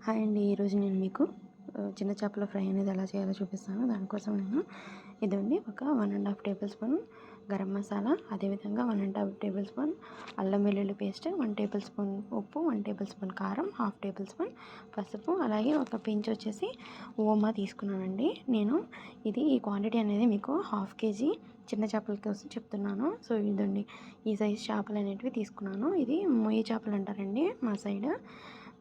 Hi అండి. ఈరోజు నేను మీకు చిన్న చేపల ఫ్రై అనేది ఎలా చేయాలో చూపిస్తాను. దానికోసం నేను ఇదండి ఒక 1½ టేబుల్ స్పూన్ గరం మసాలా, అదేవిధంగా 1½ టేబుల్ స్పూన్ అల్లం వెల్లుల్లి పేస్ట్, 1 టేబుల్ స్పూన్ ఉప్పు, 1 టేబుల్ స్పూన్ కారం, ½ టేబుల్ స్పూన్ పసుపు, అలాగే ఒక పించ్ వచ్చేసి ఓమా తీసుకున్నానండి. నేను ఈ క్వాంటిటీ అనేది మీకు ½ కేజీ చిన్న చేపల కోసం చెప్తున్నాను. సో ఇదండి ఈ సైజ్ చేపలు అనేటివి తీసుకున్నాను. ఇది మొయ్యి చేపలు అంటారండి మా సైడ్.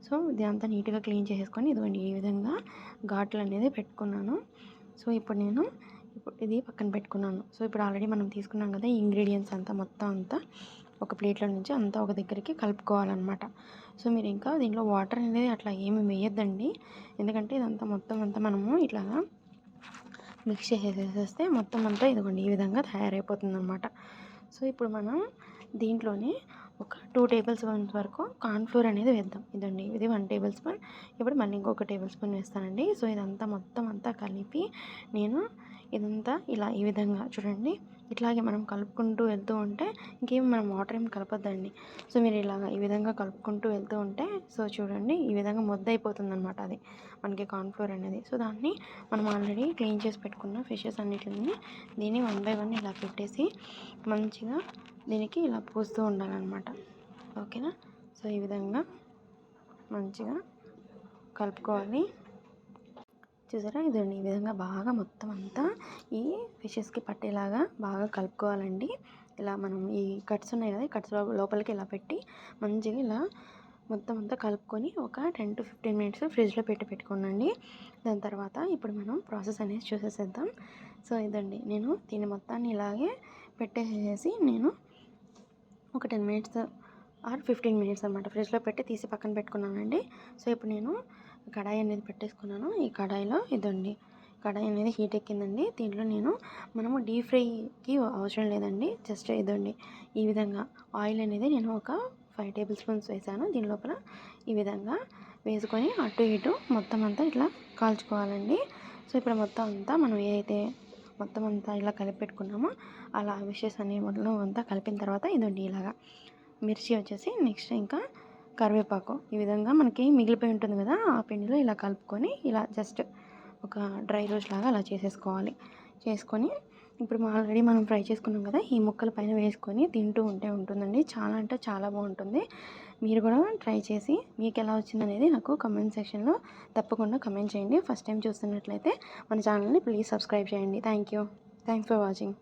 సో ఇదంతా నీట్గా క్లీన్ చేసేసుకొని ఇదిగోండి ఈ విధంగా ఘాట్లు అనేది పెట్టుకున్నాను. సో ఇప్పుడు నేను ఇది పక్కన పెట్టుకున్నాను. సో ఇప్పుడు ఆల్రెడీ మనం తీసుకున్నాం కదా, ఈ ఇంగ్రీడియంట్స్ అంతా మొత్తం అంతా ఒక ప్లేట్లో నుంచి అంతా ఒక దగ్గరికి కలుపుకోవాలన్నమాట. సో మీరు ఇంకా దీంట్లో వాటర్ అనేది అట్లా ఏమి వేయొద్దండి, ఎందుకంటే ఇదంతా మొత్తం అంతా మనము ఇట్లాగా మిక్స్ చేసేసేస్తే మొత్తం అంతా ఇదిగోండి ఈ విధంగా తయారైపోతుంది అనమాట. సో ఇప్పుడు మనం దీంట్లోనే ఒక 2 టేబుల్ స్పూన్స్ వరకు కార్న్ఫ్లోర్ అనేది వేద్దాం. ఇదండి ఇది 1 టేబుల్ స్పూన్. ఇప్పుడు మళ్ళీ ఇంకొక టేబుల్ స్పూన్ వేస్తానండి. సో ఇదంతా మొత్తం అంతా కలిపి నేను ఇదంతా ఇలా ఈ విధంగా చూడండి, ఇట్లాగే మనం కలుపుకుంటూ వెళ్తూ ఉంటే ఇంకేం మనం వాటర్ ఏం కలపొద్దండి. సో మీరు ఇలాగ ఈ విధంగా కలుపుకుంటూ వెళ్తూ ఉంటే సో చూడండి ఈ విధంగా ముద్ద అయిపోతుంది అనమాట అది మనకి కార్న్ఫ్లోర్ అనేది. సో దాన్ని మనం ఆల్రెడీ క్లీన్ చేసి పెట్టుకున్న ఫిషెస్ అన్నిటిని దీన్ని 1 బై 1 ఇలా పెట్టేసి మంచిగా దీనికి ఇలా పూస్తూ ఉండాలన్నమాట. ఓకేనా. సో ఈ విధంగా మంచిగా కలుపుకోవాలి. చూసారా, ఇదండి ఈ విధంగా బాగా మొత్తం అంతా ఈ ఫిషెస్కి పట్టేలాగా బాగా కలుపుకోవాలండి. ఇలా మనం ఈ కట్స్ ఉన్నాయి కదా, ఈ కట్స్ లోపలికి ఇలా పెట్టి మంచిగా ఇలా మొత్తం అంతా కలుపుకొని ఒక 10 to 15 మినిట్స్ ఫ్రిడ్జ్లో పెట్టుకోనండి. దాని తర్వాత ఇప్పుడు మనం ప్రాసెస్ అనేది చూసేసేద్దాం. సో ఇదండి నేను దీన్ని మొత్తాన్ని ఇలాగే పెట్టేసేసి నేను ఒక 10 మినిట్స్ ఆర్ 15 మినిట్స్ అనమాట ఫ్రిడ్జ్లో పెట్టి తీసి పక్కన పెట్టుకున్నానండి. సో ఇప్పుడు నేను కడాయి అనేది పెట్టేసుకున్నాను. ఈ కడాయిలో ఇదండి కడాయి అనేది హీట్ ఎక్కిందండి. దీంట్లో మనము డీప్ ఫ్రైకి అవసరం లేదండి, జస్ట్ ఇదండి ఈ విధంగా ఆయిల్ అనేది నేను ఒక 5 టేబుల్ స్పూన్స్ వేసాను. దీని లోపల ఈ విధంగా వేసుకొని అటు ఇటు మొత్తం అంతా ఇట్లా కాల్చుకోవాలండి. సో ఇప్పుడు మొత్తం అంతా మనం ఏదైతే మొత్తం అంతా ఇలా కలిపి పెట్టుకున్నామో అలా విషెస్ అన్ని మొత్తం అంతా కలిపిన తర్వాత ఇదండి ఇలాగా మిర్చి వచ్చేసి నెక్స్ట్ ఇంకా కరివేపాకు ఈ విధంగా మనకి మిగిలిపోయి ఉంటుంది కదా, ఆ పిండిలో ఇలా కలుపుకొని ఇలా జస్ట్ ఒక డ్రై రోస్ట్ లాగా అలా చేసుకొని ఇప్పుడు ఆల్రెడీ మనం ఫ్రై చేసుకున్నాం కదా, ఈ ముక్కల పైన వేసుకొని తింటూ ఉంటుందండి. చాలా అంటే చాలా బాగుంటుంది. మీరు కూడా ట్రై చేసి మీకు ఎలా వచ్చిందనేది నాకు కమెంట్ సెక్షన్లో తప్పకుండా కమెంట్ చేయండి. ఫస్ట్ టైం చూస్తున్నట్లయితే మన ఛానల్ని ప్లీజ్ సబ్స్క్రైబ్ చేయండి. Thanks for watching.